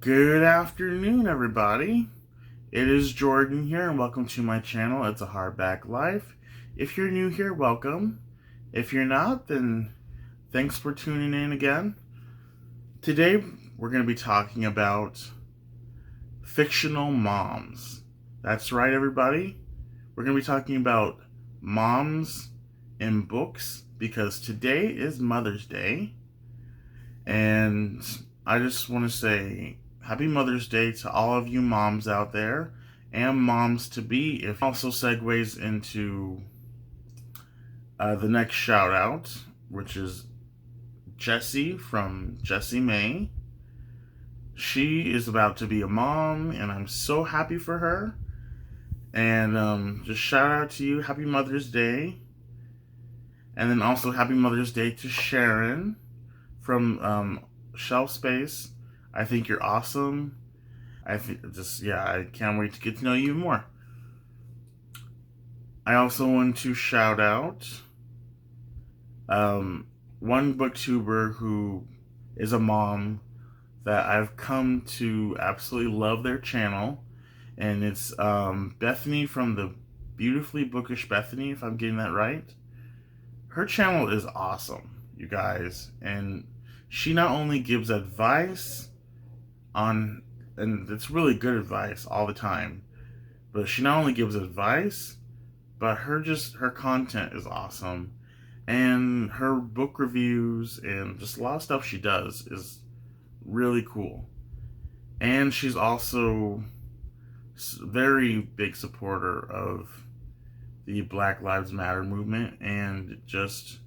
Good afternoon, everybody. It is Jordan here, and welcome to my channel. It's a Hardback Life. If you're new here, welcome. If you're not, then thanks for tuning in again. Today, we're going to be talking about fictional moms. That's right, everybody. We're going to be talking about moms in books because today is Mother's Day. And I just want to say Happy Mother's Day to all of you moms out there and moms to be. It also segues into the next shout out, which is Jessie from Jessie Mae. She is about to be a mom, and I'm so happy for her. And just shout out to you, Happy Mother's Day. And then also Happy Mother's Day to Sharon from Shelf Space. I think you're awesome. I can't wait to get to know you more. I also want to shout out one booktuber who is a mom that I've come to absolutely love their channel, and it's Bethany from the Beautifully Bookish Bethany, if I'm getting that right. Her channel is awesome, you guys, and she not only gives advice and it's really good advice all the time, but she not only gives advice, but her content is awesome, and her book reviews and just a lot of stuff she does is really cool. And she's also a very big supporter of the Black Lives Matter movement, and just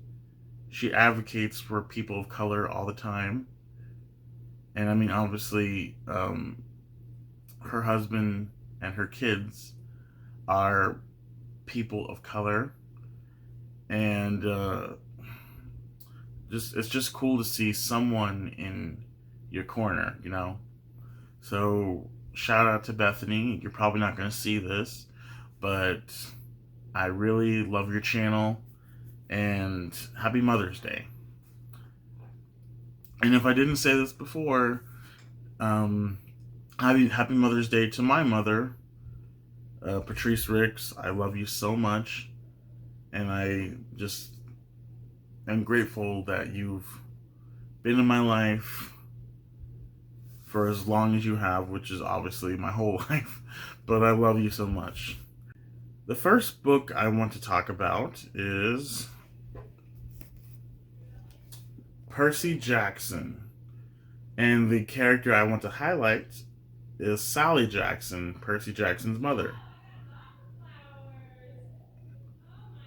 she advocates for people of color all the time. And I mean, obviously, her husband and her kids are people of color, and it's just cool to see someone in your corner, you know. So shout out to Bethany. You're probably not going to see this, but I really love your channel, and Happy Mother's Day. And if I didn't say this before, happy Mother's Day to my mother, Patrice Ricks. I love you so much, and I just am grateful that you've been in my life for as long as you have, which is obviously my whole life, but I love you so much. The first book I want to talk about is Percy Jackson, and the character I want to highlight is Sally Jackson, Percy Jackson's mother.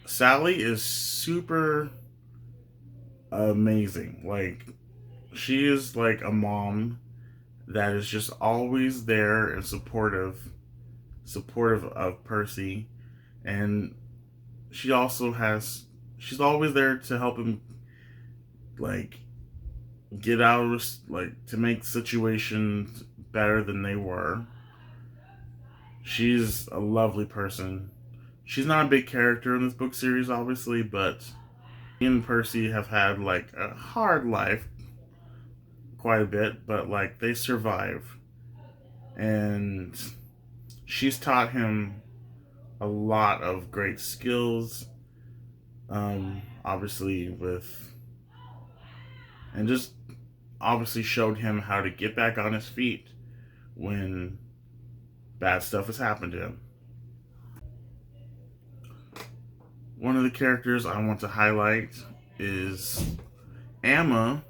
Sally is super amazing. Like, she is like a mom that is just always there and supportive of Percy, and she's always there to help him, like, get out of, like, to make situations better than they were. She's a lovely person. She's not a big character in this book series, obviously, but me and Percy have had, like, a hard life quite a bit, but, like, they survive. And she's taught him a lot of great skills, obviously and just obviously showed him how to get back on his feet when bad stuff has happened to him. One of the characters I want to highlight is Amma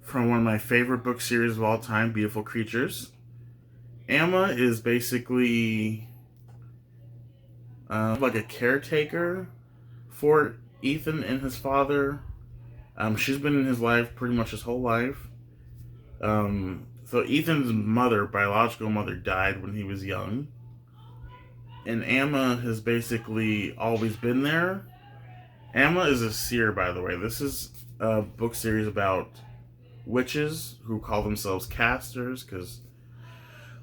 from one of my favorite book series of all time, Beautiful Creatures. Amma is basically like a caretaker for Ethan and his father. She's been in his life pretty much his whole life. So Ethan's biological mother, died when he was young. And Amma has basically always been there. Amma is a seer, by the way. This is a book series about witches who call themselves casters, because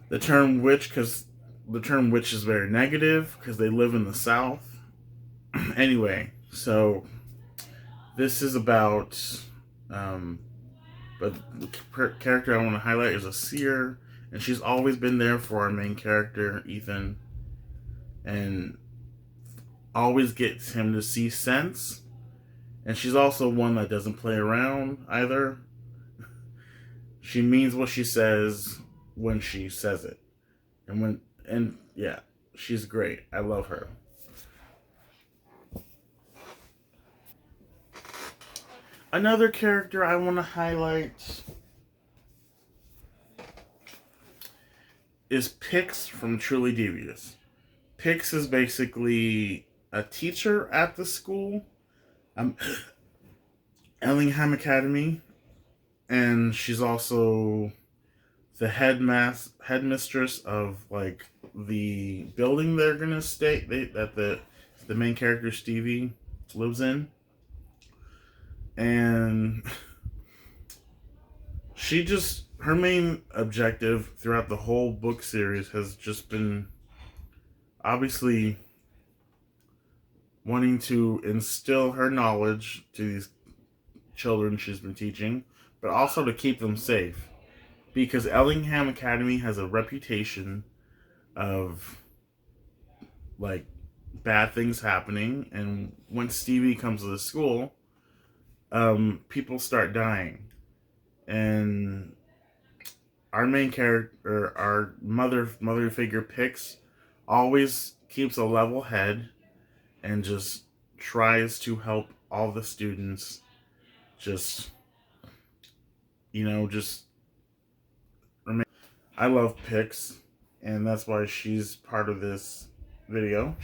the term witch is very negative because they live in the South. Anyway, so this is about But the character I want to highlight is a seer, And she's always been there for our main character, Ethan, and always gets him to see sense. And she's also one that doesn't play around either. She means what she says when she says it. And yeah, she's great. I love her. Another character I want to highlight is Pix from Truly Devious. Pix is basically a teacher at the school, Ellingham Academy, and she's also the headmistress of like the building they're gonna that the main character Stevie lives in, and she just her main objective throughout the whole book series has just been obviously wanting to instill her knowledge to these children she's been teaching, but also to keep them safe. Because Ellingham Academy has a reputation of like bad things happening, and when Stevie comes to the school, people start dying, and our main character, our mother figure, Pix, always keeps a level head and just tries to help all the students. Just just remain. I love Pix, and that's why she's part of this video.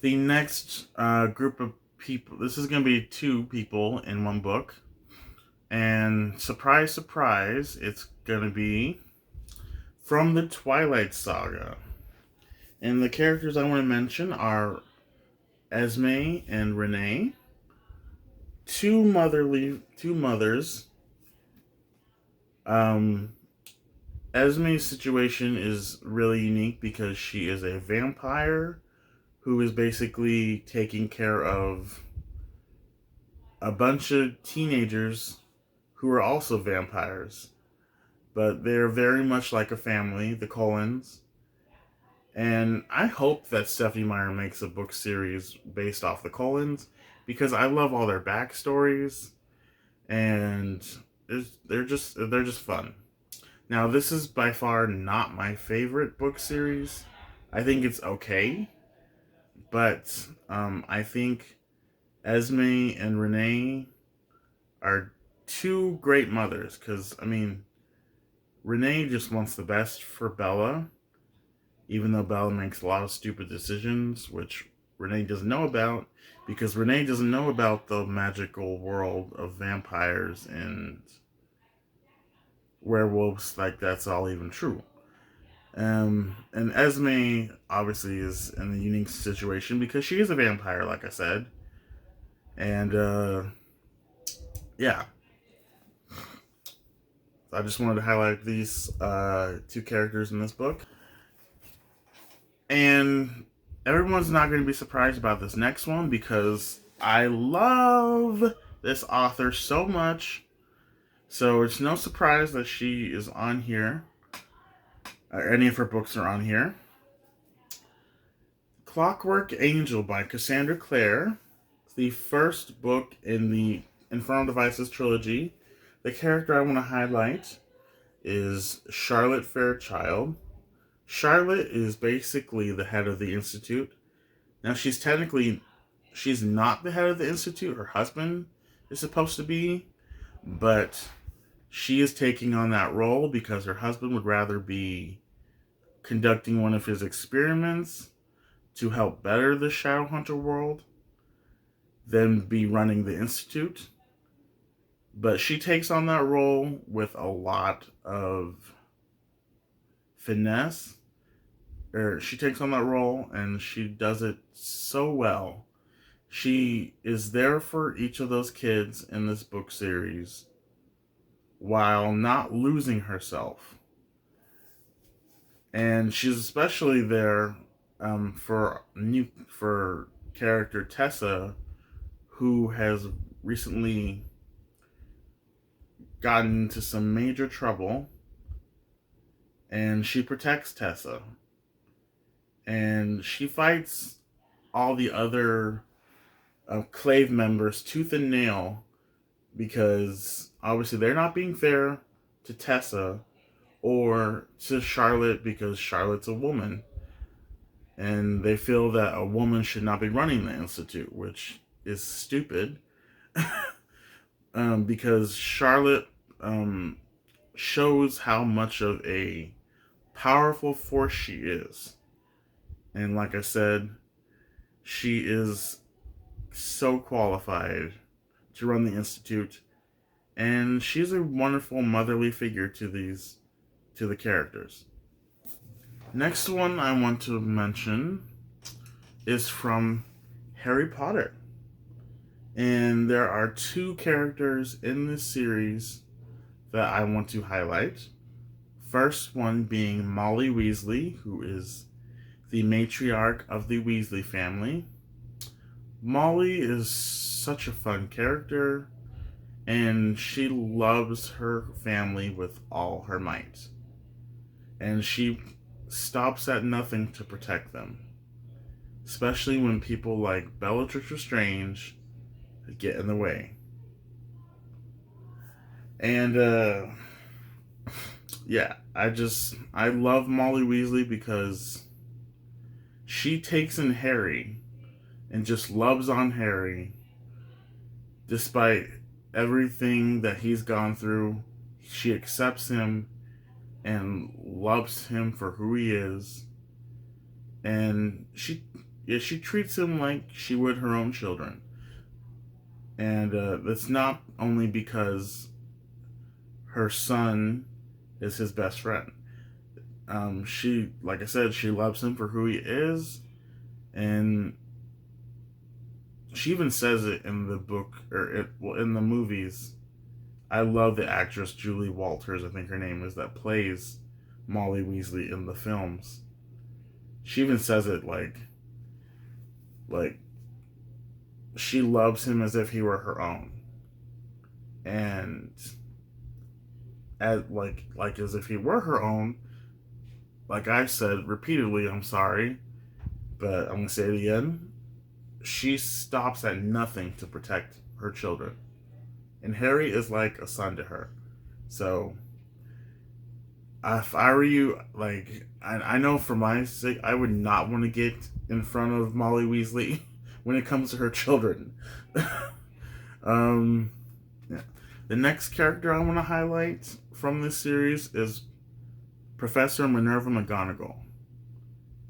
The next group of people, this is going to be 2 people in one book. And surprise, surprise, it's going to be from the Twilight Saga. And the characters I want to mention are Esme and Renee. Two mothers. Esme's situation is really unique because she is a vampire who is basically taking care of a bunch of teenagers who are also vampires. But they're very much like a family, the Cullens. And I hope that Stephanie Meyer makes a book series based off the Cullens, because I love all their backstories, and they're just fun. Now, this is by far not my favorite book series. I think it's okay, but I think Esme and Renee are 2 great mothers, because Renee just wants the best for Bella, even though Bella makes a lot of stupid decisions, which Renee doesn't know about, because Renee doesn't know about the magical world of vampires and werewolves, like that's all even true. And Esme obviously is in a unique situation because she is a vampire, like I said. And yeah. I just wanted to highlight these 2 characters in this book. And everyone's not going to be surprised about this next one because I love this author so much. So it's no surprise that she is on here. Any of her books are on here. Clockwork Angel by Cassandra Clare. It's the first book in the Infernal Devices trilogy. The character I want to highlight is Charlotte Fairchild. Charlotte is basically the head of the Institute. Now, she's not the head of the Institute. Her husband is supposed to be, but she is taking on that role because her husband would rather be conducting one of his experiments to help better the Shadowhunter world than be running the Institute. But she takes on that role with a lot of finesse. She takes on that role and she does it so well. She is there for each of those kids in this book series while not losing herself. And she's especially there for character Tessa, who has recently gotten into some major trouble, and she protects Tessa. And she fights all the other Clave members tooth and nail because obviously they're not being fair to Tessa or to Charlotte because Charlotte's a woman. And they feel that a woman should not be running the Institute, which is stupid. Because Charlotte shows how much of a powerful force she is. And like I said, she is so qualified to run the Institute. And she's a wonderful motherly figure to the characters. Next one I want to mention is from Harry Potter. And there are two characters in this series that I want to highlight. First one being Molly Weasley, who is the matriarch of the Weasley family. Molly is such a fun character, and she loves her family with all her might. And she stops at nothing to protect them, especially when people like Bellatrix Lestrange get in the way. And yeah, I love Molly Weasley because she takes in Harry and just loves on Harry despite everything that he's gone through. She accepts him and loves him for who he is, and she treats him like she would her own children. And that's not only because her son is his best friend. She, like I said, she loves him for who he is, and she even says it in the book, in the movies. I love the actress Julie Walters, I think her name is, that plays Molly Weasley in the films. She even says it like she loves him as if he were her own, and as if he were her own. Like I said repeatedly, I'm sorry, but I'm gonna say it again. She stops at nothing to protect her children. And Harry is like a son to her. So, if I were you, I know for my sake, I would not want to get in front of Molly Weasley when it comes to her children. Yeah. The next character I want to highlight from this series is Professor Minerva McGonagall.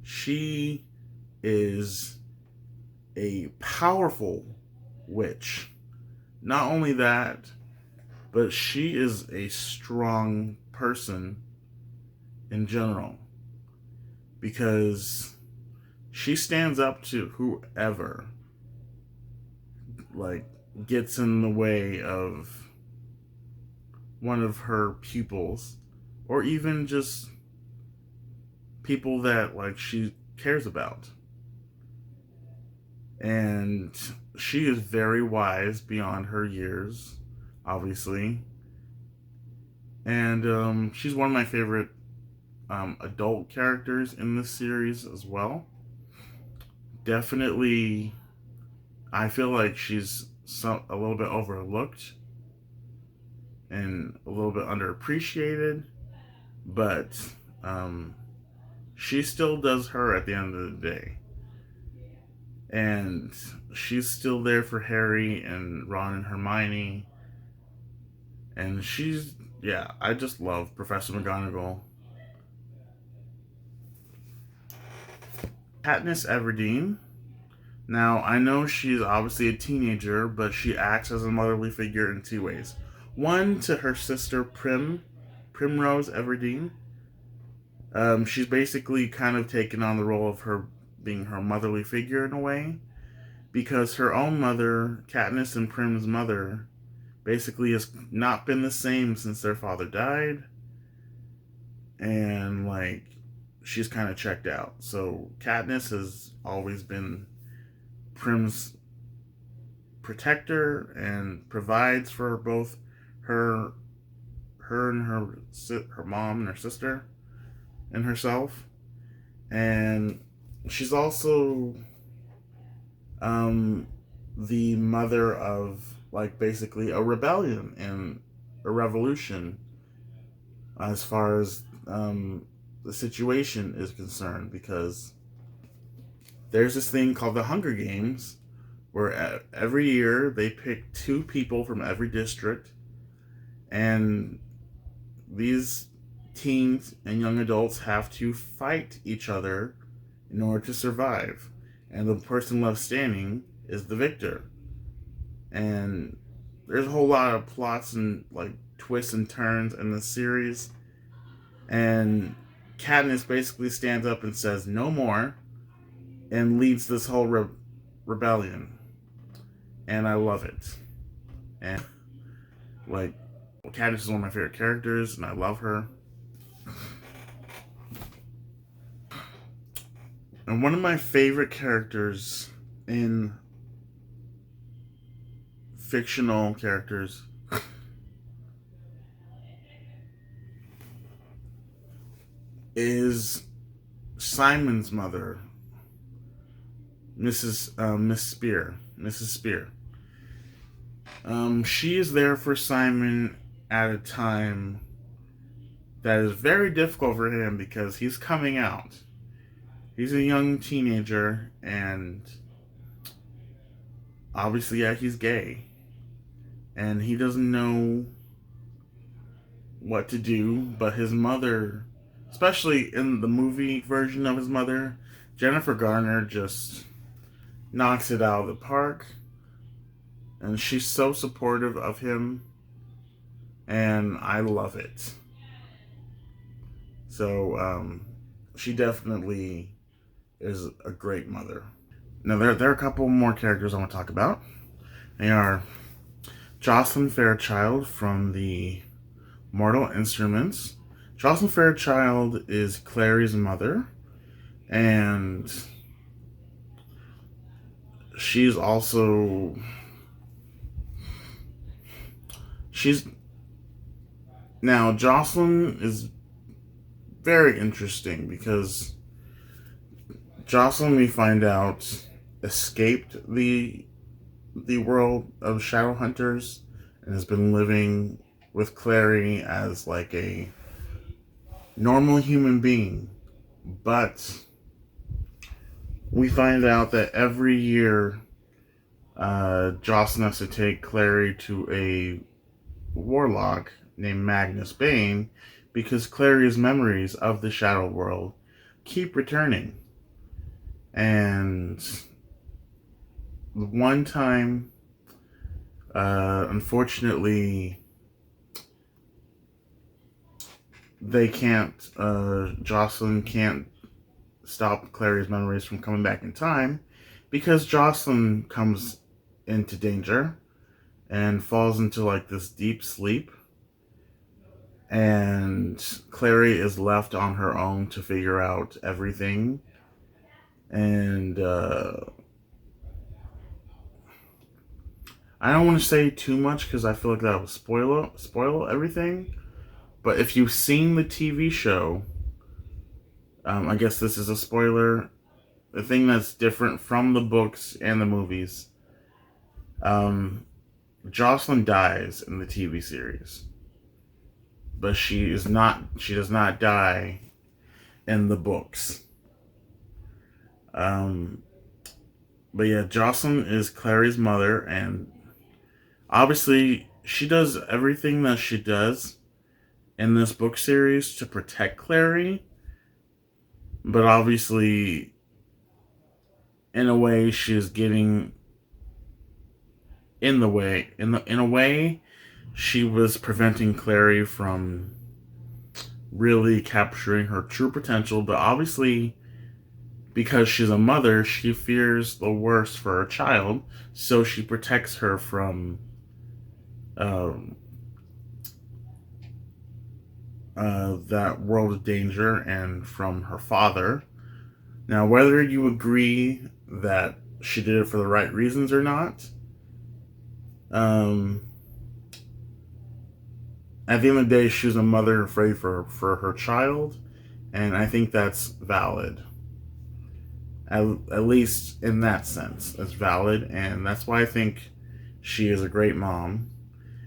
She is a powerful witch. Not only that, but she is a strong person in general, because she stands up to whoever gets in the way of one of her pupils, or even just people that she cares about. And she is very wise beyond her years, obviously. And she's one of my favorite adult characters in this series as well. Definitely, I feel like she's a little bit overlooked and a little bit underappreciated, but she still does her at the end of the day. And she's still there for Harry and Ron and Hermione. And I just love Professor McGonagall. Katniss Everdeen. Now, I know she's obviously a teenager, but she acts as a motherly figure in two ways. One, to her sister Primrose Everdeen. She's basically kind of taken on the role of her being her motherly figure in a way, because her own mother, Katniss and Prim's mother, basically has not been the same since their father died, and she's kind of checked out. So Katniss has always been Prim's protector and provides for both her her and her mom and her sister and herself. And she's also the mother of, like, basically a rebellion and a revolution as far as the situation is concerned, because there's this thing called the Hunger Games where every year they pick 2 people from every district, and these teens and young adults have to fight each other in order to survive, and the person left standing is the victor. And there's a whole lot of plots and, like, twists and turns in the series, and Katniss basically stands up and says no more and leads this whole rebellion, and I love it. And, like, Katniss is one of my favorite characters, and I love her. And one of my favorite characters in fictional characters is Simon's mother, Miss Spear. Mrs. Spear. She is there for Simon at a time that is very difficult for him because he's coming out. He's a young teenager, and obviously, yeah, he's gay. And he doesn't know what to do, but his mother, especially in the movie version of his mother, Jennifer Garner, just knocks it out of the park. And she's so supportive of him, and I love it. So, she definitely is a great mother. Now, there are a couple more characters I want to talk about. They are Jocelyn Fairchild from the Mortal Instruments. Jocelyn Fairchild is Clary's mother, and she's also... Now, Jocelyn is very interesting because Jocelyn, we find out, escaped the world of Shadowhunters and has been living with Clary as, like, a normal human being. But we find out that every year Jocelyn has to take Clary to a warlock named Magnus Bane because Clary's memories of the Shadow World keep returning. And one time, unfortunately, they can't, Jocelyn can't stop Clary's memories from coming back in time because Jocelyn comes into danger and falls into, like, this deep sleep, and Clary is left on her own to figure out everything. And I don't want to say too much because I feel like that would spoil everything. But if you've seen the TV show, I guess this is a spoiler. The thing that's different from the books and the movies, Jocelyn dies in the TV series, but she does not die in the books. But yeah, Jocelyn is Clary's mother, and obviously she does everything that she does in this book series to protect Clary, but obviously in a way she's getting in a way she was preventing Clary from really capturing her true potential. But obviously, because she's a mother, she fears the worst for her child, so she protects her from that world of danger and from her father. Now, whether you agree that she did it for the right reasons or not, at the end of the day, she was a mother afraid for her child, and I think that's valid. At least in that sense, it's valid, and that's why I think she is a great mom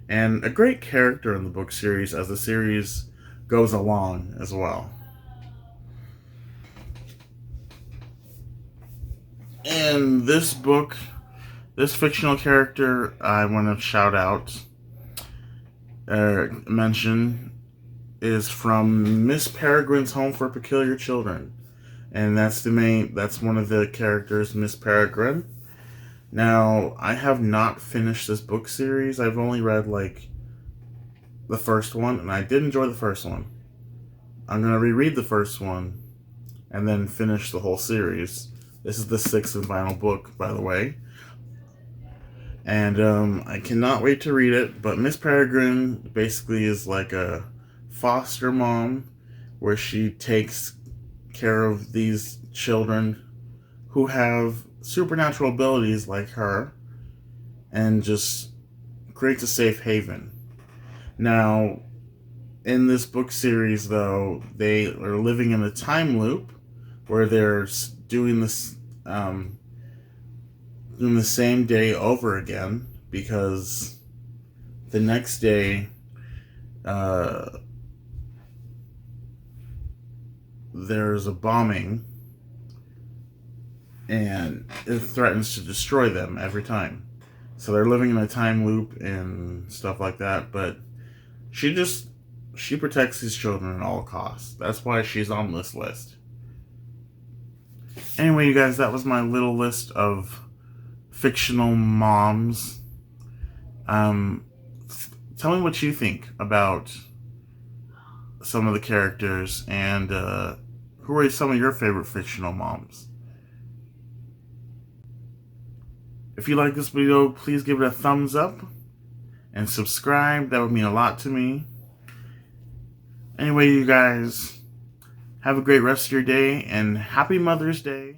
and a great character in the book series as the series goes along as well. In this book, this fictional character I want to shout out, mention, is from Miss Peregrine's Home for Peculiar Children. And that's one of the characters, Miss Peregrine. Now, I have not finished this book series. I've only read, like, the first one, and I did enjoy the first one. I'm going to reread the first one, and then finish the whole series. This is the 6th and final book, by the way. And, I cannot wait to read it, but Miss Peregrine basically is like a foster mom, where she takes care of these children who have supernatural abilities like her and just creates a safe haven. Now, in this book series, though, they are living in a time loop where they're doing this, doing the same day over again, because the next day, there's a bombing, and it threatens to destroy them every time. So they're living in a time loop and stuff like that, but she protects these children at all costs. That's why she's on this list. Anyway, you guys, that was my little list of fictional moms. Tell me what you think about some of the characters, and who are some of your favorite fictional moms? If you like this video, please give it a thumbs up and subscribe. That would mean a lot to me. Anyway, you guys, have a great rest of your day, and happy Mother's Day.